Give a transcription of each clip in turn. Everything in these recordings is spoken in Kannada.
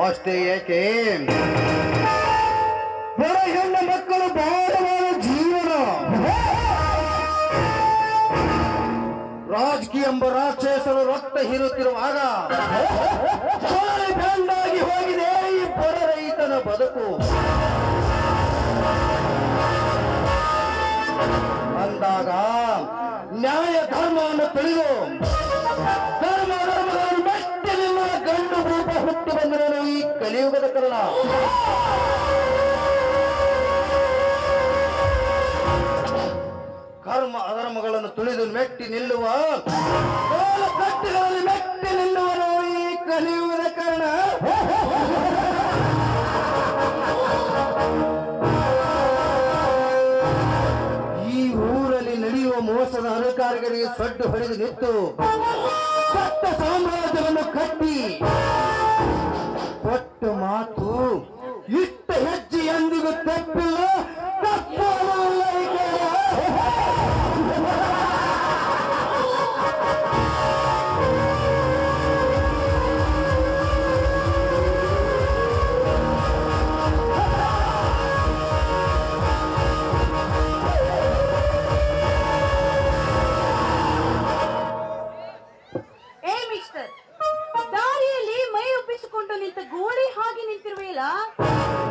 ಅಷ್ಟೇ ಏಕೆ ಬಡ ಹೆಣ್ಣು ಮಕ್ಕಳು ಬಾಳವಾದ ಜೀವನ ರಾಜಕೀಯ ಎಂಬ ರಾಕ್ಷಸರು ರಕ್ತ ಹೀರುತ್ತಿರುವಾಗ ಬೆಂಡಾಗಿ ಹೋಗಿದೆ ಈ ಬಡ ರೈತನ ಬದುಕು ಅಂದಾಗ ನ್ಯಾಯ ಧರ್ಮವನ್ನು ತಿಳಿದು ಧರ್ಮಗಳನ್ನು ಮೆಟ್ಟಲಿಲ್ಲ ಗಂಡು ರೂಪ ಹುಟ್ಟು ಬಂದಿರೋ ಈ ಕಲಿಯುಗದ ಕಾರಣ ಕರ್ಮ ಅಧರ್ಮಗಳನ್ನು ತುಳಿದು ಮೆಟ್ಟಿ ನಿಲ್ಲುವ ಕಟ್ಟುಗಳಲ್ಲಿ ಮೆಟ್ಟಿ ನಿಲ್ಲುವನು ಈ ಕಲಿಯುಗದ ಕಾರಣ ಈ ಊರಲ್ಲಿ ನಡೆಯುವ ಮೋಸದ ಅಧಿಕಾರಿಗಳಿಗೆ ಸಡ್ಡು ಹೊಡೆದು ನಿಂತು ಸತ್ತ ಸಾಮ್ರಾಜ್ಯವನ್ನು ಕಟ್ಟಿ ಕೊಟ್ಟ ಮಾತು ಇಟ್ಟ ಹೆಜ್ಜೆ ಎಂದಿಗೂ ತಪ್ಪಿಲ್ಲ ತಪ್ಪಲ್ಲ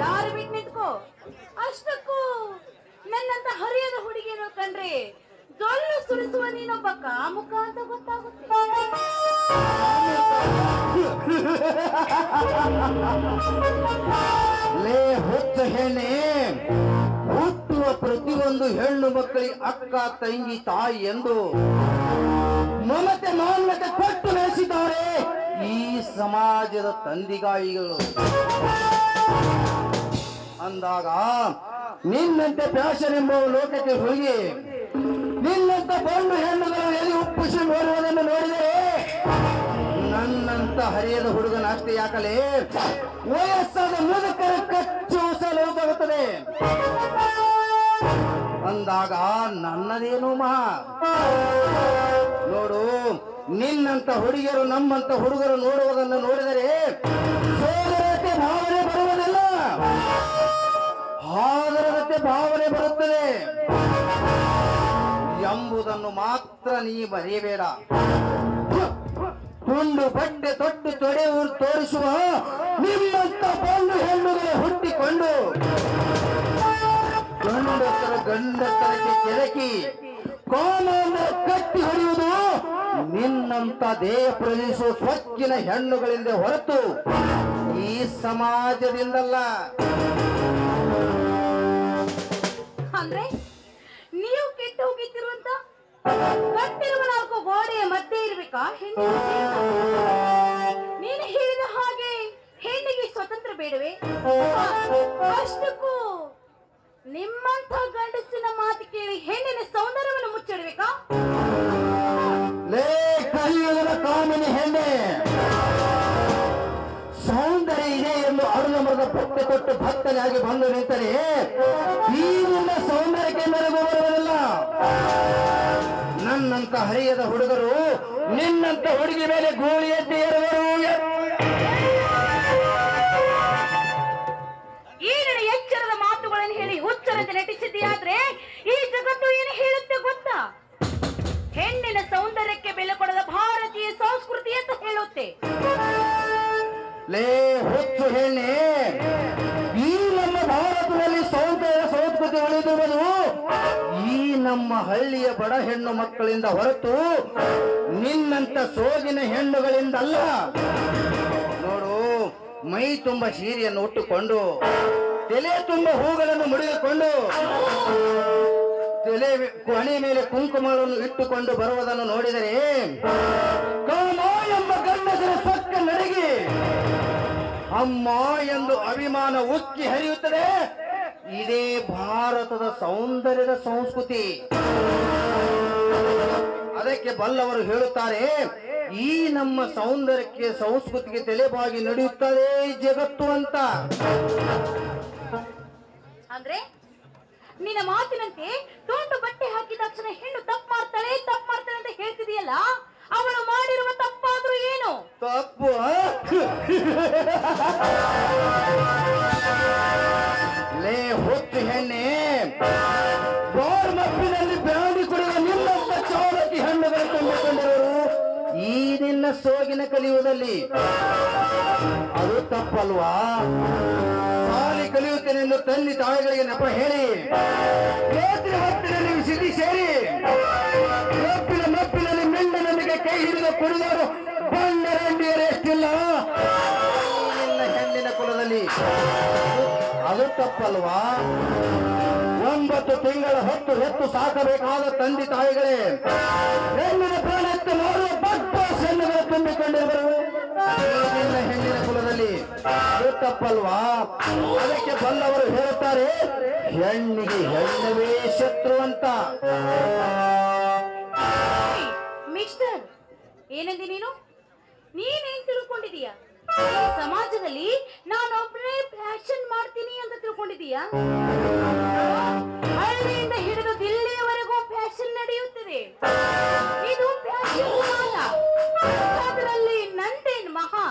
ದಾರಿ ಬಿಟ್ಟು ನಿಂತ್ಕೋ ಅಷ್ಟಕ್ಕೂ ನನ್ನಂತ ಹರಿಯದ ಹುಡುಗಿಯನ್ನು ಕಂಡ್ರೆ ಜೊಲ್ಲು ಸುರಿಸುವ ನೀನೊಬ್ಬ ಕಾಮುಕ ಅಂತ ಗೊತ್ತಾಗುತ್ತೆ ಲೇ ಹುಚ್ಚ ಹೆಣ್ಣೆ ಹುಟ್ಟುವ ಪ್ರತಿಯೊಂದು ಹೆಣ್ಣು ಮಕ್ಕಳಿಗೆ ಅಕ್ಕ ತಂಗಿ ತಾಯಿ ಎಂದು ಮಮತೆ ಮಾನ್ಯತೆ ಕೊಟ್ಟು ಬೆಳೆಸಿದ್ದಾರೆ ಈ ಸಮಾಜದ ತಂದಿಗಾಯಿಗಳು ಅಂದಾಗ ನಿನ್ನಂತೆ ಫ್ಯಾಷನ್ ಎಂಬ ಲೋಕಕ್ಕೆ ಹೋಗಿ ನಿನ್ನಂತ ಬಂಡು ಹೆಣ್ಣುಗಳು ಎಲ್ಲಿ ಉಪ್ಪುಸಿ ನೋಡುವುದನ್ನು ನೋಡಿದರೆ ನನ್ನಂತ ಹರಿಯದ ಹುಡುಗನ ಅಷ್ಟೇ ಯಾಕಲೇ ವಯಸ್ಸಾದ ಮುದುಕರ ಕಚ್ಚುಸಲಾಗುತ್ತದೆ ಅಂದಾಗ ನನ್ನದೇನು ಮಹಾ ನೋಡು ನಿನ್ನಂತ ಹುಡುಗಿಯರು ನಮ್ಮಂತ ಹುಡುಗರು ನೋಡುವುದನ್ನು ನೋಡಿದರೆ ಸೋದರತೆ ಭಾವನೆ ಬರುವುದಿಲ್ಲ ಆದರತೆ ಭಾವನೆ ಬರುತ್ತದೆ ಎಂಬುದನ್ನು ಮಾತ್ರ ನೀ ಮರೆಯಬೇಡ ತುಂಡು ಬಟ್ಟೆ ತೊಟ್ಟು ತೊಡೆಯು ತೋರಿಸುವ ನಿಮ್ಮಂತ ಬಂಡು ಹೆಣ್ಣುಗಳು ಹುಟ್ಟಿಕೊಂಡು ಗಂಡಸರಕ್ಕೆ ಕೆರಕಿ ಕೋಮವನ್ನು ಕಟ್ಟಿ ಹೊಡೆಯುವುದು ನಿನ್ನಂತ ದೇಹ ಪ್ರವೇಶಿಸುವ ಸ್ವಚ್ಛಿನ ಹೆಣ್ಣುಗಳಿಂದ ಹೊರತು ಈ ಸಮಾಜದಿಂದಲ್ಲ ಅಂದ್ರೆ ನೀವು ಕೆಟ್ಟು ಹೋಗಿತ್ತಿರುವಂತ ಕಟ್ಟಿರುವ ನಾಲ್ಕು ಗೋಡೆಯ ಮಧ್ಯೆ ಇರ್ಬೇಕಾ ನೀನು ಹೇಳಿದ ಹಾಗೆ ಹೆಣ್ಣಿಗೆ ಸ್ವತಂತ್ರ ಬೇಡವೇ ಅಷ್ಟಕ್ಕೂ ನಿಮ್ಮಂಥ ಗಂಡಸಿನ ಮಾತು ಕೇಳಿ ಹೆಣ್ಣಿನ ಸೌಂದರ್ಯವನ್ನು ಮುಚ್ಚಿಡ್ಬೇಕಾ ಲೇ ಕಲಿಯುಗದ ಕಾಮಿನಿ ಹೆಣ್ಣೆ ಸೌಂದರ್ಯ ಇದೆ ಎಂದು ಅರುಣ ಮರದ ಭಕ್ತಿ ಕೊಟ್ಟು ಭಕ್ತನಾಗಿ ಬಂದು ನಿಂತರೆ ಈ ನಿನ್ನ ಸೌಂದರ್ಯಕ್ಕೆ ಮೆರುಗು ಬರುವುದಿಲ್ಲ ನನ್ನಂತ ಹರಿಯದ ಹುಡುಗರು ನಿನ್ನಂತ ಹುಡುಗಿ ಮೇಲೆ ಗೋಳಿ ಎತ್ತಿ ಏರುವರು ಈ ನನ್ನ ಎಚ್ಚರದ ಮಾತುಗಳನ್ನು ಹೇಳಿ ಹುಚ್ಚರಂತೆ ನಟಿಸಿದೆಯಾದ್ರೆ ಈ ಜಗತ್ತು ಏನು ಹೇಳುತ್ತೆ ಗೊತ್ತಾ ಹೆಣ್ಣಿನ ಸೌಂದರ್ಯಕ್ಕೆ ಬೆಲೆ ಕೊಡದ ಭಾರತೀಯ ಸಂಸ್ಕೃತಿ ಅಂತ ಹೇಳುತ್ತೆ ಲೇ ಹುಚ್ಚು ಹೆಣ್ಣೆ ಈ ನಮ್ಮ ಭಾರತದಲ್ಲಿ ಸೌಂದರ್ಯ ಸಂಸ್ಕೃತಿ ಉಳಿದಿರುವುದು ಈ ನಮ್ಮ ಹಳ್ಳಿಯ ಬಡ ಹೆಣ್ಣು ಮಕ್ಕಳಿಂದ ಹೊರತು ನಿನ್ನಂತ ಸೋಗಿನ ಹೆಣ್ಣುಗಳಿಂದಲ್ಲ ನೋಡು ಮೈ ತುಂಬ ಸೀರೆಯನ್ನು ಉಟ್ಟುಕೊಂಡು ತಲೆ ತುಂಬ ಹೂಗಳನ್ನು ಮುಡಿದುಕೊಂಡು ತಲೆ ಹಣೆ ಮೇಲೆ ಕುಂಕುಮಗಳನ್ನು ಇಟ್ಟುಕೊಂಡು ಬರುವುದನ್ನು ನೋಡಿದರೆ ಕಾಮ ಎಂಬ ಗಂಡಸರ ಸೊಕ್ಕ ನಡಗಿ ಅಮ್ಮ ಎಂದು ಅಭಿಮಾನ ಉಕ್ಕಿ ಹರಿಯುತ್ತದೆ ಇದೇ ಭಾರತದ ಸೌಂದರ್ಯದ ಸಂಸ್ಕೃತಿ ಅದಕ್ಕೆ ಬಲ್ಲವರು ಹೇಳುತ್ತಾರೆ ಈ ನಮ್ಮ ಸೌಂದರ್ಯಕ್ಕೆ ಸಂಸ್ಕೃತಿಗೆ ತಲೆಬಾಗಿ ನಡೆಯುತ್ತದೆ ಜಗತ್ತು ಅಂತ ಅಂದ್ರೆ ನಿನ್ನ ಮಾತಿನಂತೆ ತುಂಡು ಬಟ್ಟೆ ಹಾಕಿದ ತಕ್ಷಣ ಹೆಣ್ಣು ತಪ್ಪು ಮಾಡ್ತಾಳೆ ಅಂತ ಹೇಳ್ತಿದೆಯಲ್ಲ ಅವಳು ಮಾಡಿರುವ ತಪ್ಪಾದ್ರೂ ಏನು ತಪ್ಪು ಲೇ ಹುಚ್ಚು ಹೆಣ್ಣೆ, ಗೋರ್ಮಪ್ಪಿನಲ್ಲಿ ಬ್ರಾಂಡಿ ಕುಡಿಯುವ ನಿನ್ನಂತ ಚೌಲಕ್ಕಿ ಹಣ್ಣುಗಳು ತುಂಬಿಕೊಂಡಿರುವರು ಈ ನಿನ್ನ ಸೋಗಿನ ಕಲಿಯುವುದಲ್ಲಿ. ಅದು ತಪ್ಪಲ್ವಾ? ಸಾಲಿ ಕಲಿಯುತ್ತೇನೆಂದು ತಂದೆ ತಾಯಿಗಳಿಗೆ ನೆಪ ಹೇಳಿ ರಾತ್ರಿ ಹೊತ್ತಿನಲ್ಲಿ ಸಿಟಿ ಸೇರಿ ಮಪ್ಪಿನಲ್ಲಿ ಮೆಂಡನೊಂದಿಗೆ ಕೈ ಹಿಡಿದು ಕುಡಿದವರು ಬಂಡರಂಡಿಯರು ಎಷ್ಟಿಲ್ಲ ನಿನ್ನ ಹೆಣ್ಣಿನ ಕುಲದಲ್ಲಿ. ಅದು ತಪ್ಪಲ್ವಾ? 9 ತಿಂಗಳ ಹೊತ್ತು ಸಾಕಬೇಕಾದ ತಂದೆ ತಾಯಿಗಳೇ ಹೆಣ್ಣಿನ ಪ್ರಾಣಕ್ಕೆ ಮಾಡುವ ಹೆಣ್ಣುಗಳು ತುಂಬಿಕೊಂಡಿರುವರು ನಿನ್ನ ಹೆಣ್ಣಿನ ಕುಲದಲ್ಲಿ. ಅದು ತಪ್ಪಲ್ವಾ? ಅದಕ್ಕೆ ಬಲ್ಲವರು ಹೇಳುತ್ತಾರೆ, ಹೆಣ್ಣಿಗೆ ಹೆಣ್ಣವೇ ಶತ್ರು ಅಂತ. ಮಿಸ್ಟರ್, ಏನಂದಿ ನೀನು? ನೀನೇನ್ ತಿಳ್ಕೊಂಡಿದೀಯ? ಸಮಾಜದಲ್ಲಿ ನಾನೊಬ್ಬನೇ ಫ್ಯಾಷನ್ ಮಾಡ್ತೀನಿ ಅಂತ ತಿಳ್ಕೊಂಡಿದೀಯ? ಹಳ್ಳಿಯಿಂದ ಹಿಡಿದು ದಿಲ್ಲಿಯವರೆಗೂ ಫ್ಯಾಷನ್ ನಡೆಯುತ್ತದೆ. ಇದು ಫ್ಯಾಷನ್ ಅಲ್ಲ, ಅದರಲ್ಲಿ ನಂದೇನ್ ಮಹಾ.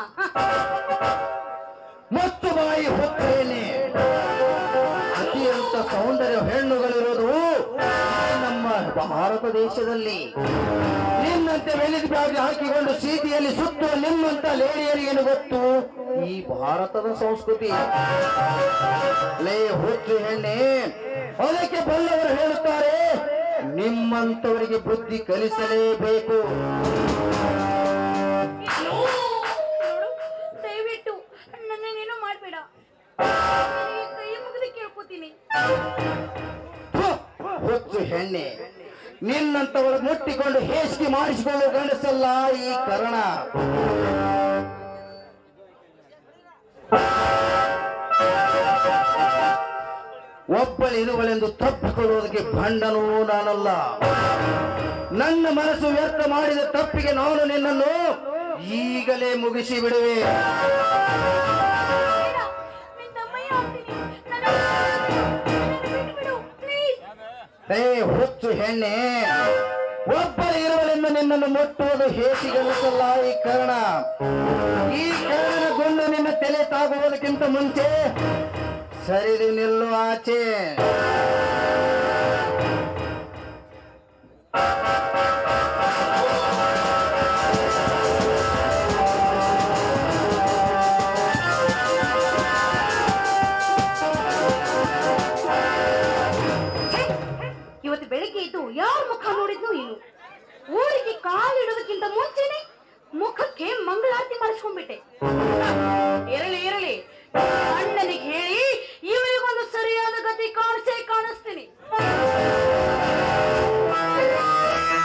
ಮತ್ತು ಬಾಯಿ ಹೊತ್ತೇನೆ ಅತ್ಯಂತ ಸೌಂದರ್ಯ ಹೆಣ್ಣುಗಳಿರೋದು ನಮ್ಮ ಭಾರತ ದೇಶದಲ್ಲಿ. ನಿನ್ನಂತೆ ವೆಲಿದ ಬ್ಯಾಗ್ ಹಾಕಿಕೊಂಡು ಸೀಟಿಯಲ್ಲಿ ಸುತ್ತುವ ನಿಮ್ಮಂತ ಲೇಡಿಯರಿಗೇನು ಗೊತ್ತು ಈ ಭಾರತದ ಸಂಸ್ಕೃತಿ? ಲೇ ಹುಚ್ಚು ಹೆಣ್ಣೆ, ಅದಕ್ಕೆ ಬಲ್ಲವರು ಹೇಳುತ್ತಾರೆ, ನಿಮ್ಮಂತವರಿಗೆ ಬುದ್ಧಿ ಕಲಿಸಲೇಬೇಕು. ದಯವಿಟ್ಟು ನನ್ನೇನು ಮಾಡ್ಬೇಡ, ಕೈ ಮುಗಿದು ಕೇಳ್ಕೊತೀನಿ. ಹುಚ್ಚು ಹೆಣ್ಣೆ, ನಿನ್ನಂತವಳು ಮುಟ್ಟಿಕೊಂಡು ಹೇಸಿಗೆ ಮಾಡಿಸಿಕೊಳ್ಳುವ ಗಂಡಸಲ್ಲ ಈ ಕರ್ಣ. ಒಬ್ಬಳಿರುವಳೆಂದು ತಪ್ಪಿಕೊಳ್ಳುವುದಕ್ಕೆ ಭಂಡನೂ ನಾನಲ್ಲ. ನನ್ನ ಮನಸ್ಸು ವ್ಯರ್ಥ ಮಾಡಿದ ತಪ್ಪಿಗೆ ನಾನು ನಿನ್ನನ್ನು ಈಗಲೇ ಮುಗಿಸಿ ಬಿಡುವೆ. ಹೇ ಹುಚ್ಚು ಹೆಣ್ಣೆ, ಒಬ್ಬಳಿರುವಳೆಂದು ನಿನ್ನನ್ನು ಮುಟ್ಟುವುದು ಹೇಸಿಗೆಲ್ಲಸಲ್ಲ ಈ ಕರ್ಣ. ಈ ಕರ್ಣನ ಗೊಂಡು ನಿನ್ನ ತಲೆ ತಾಗುವುದಕ್ಕಿಂತ ಮುಂಚೆ ಸರಿದು ನಿಲ್ಲು ಆಚೆ. ಇವತ್ತು ಬೆಳಿಗ್ಗೆ ಇದ್ದು ಯಾರ ಮುಖ ನೋಡಿದ್ನು ಏನು? ಊರಿಗೆ ಕಾಲಿಡೋದಕ್ಕಿಂತ ಮುಂಚೆನೆ ಮುಖಕ್ಕೆ ಮಂಗಳಾರತಿ ಮಾಡಿಸ್ಕೊಂಡ್ಬಿಟ್ಟೆ. ಇರಲಿ ಅಣ್ಣನಿಗೆ ಹೇಳಿ ಇವರಿಗೊಂದು ಸರಿಯಾದ ಗತಿ ಕಾಣಿಸಿ